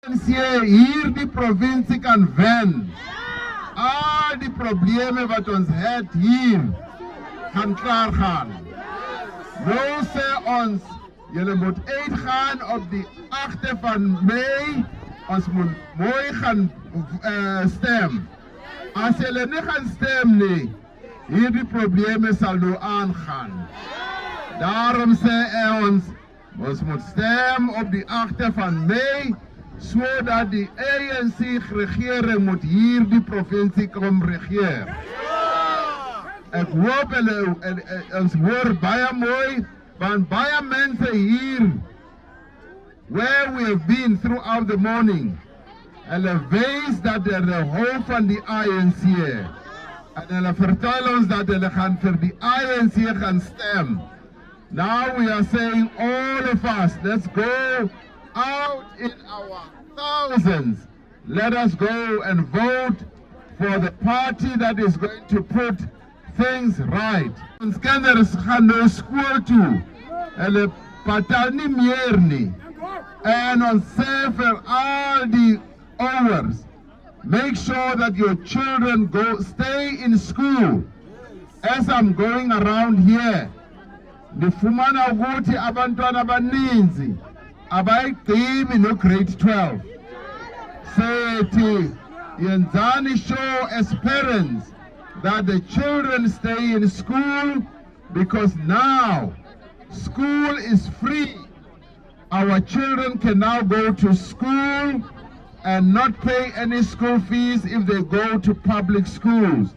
Hier die provincie kan wen. Al die probleme wat ons het hier gaan klaar gaan. Nou sê ons, julle moet uitgaan op die 8de van Mei. Ons moet mooi gaan stem. As julle nie gaan stem nie, hierdie probleme sal nou aangaan. Daarom sê ons moet stem op die 8de van Mei, zodat die ANC-regering moet hier die provincie kom regeer. Ek hoop ons hoor baie mooi, want baie mense hier, where we have been throughout the morning, hulle wees dat hulle hou van die ANC. En hulle vertel ons dat hulle gaan vir die ANC gaan stem. Now we are saying, all of us, let's go out in our thousands. Let us go and vote for the party that is going to put things right. Ons kinders gaan nou skool toe. Hulle patal nie meer nie. En ons sê vir al die ouers, make sure that your children stay in school. As I'm going around here, ndifumana ukuthi abantwana abaninzi abayigqibi no grade 12. Sethi yenzani show as parents that the children stay in school, because now school is free. Our children can now go to school and not pay any school fees if they go to public schools.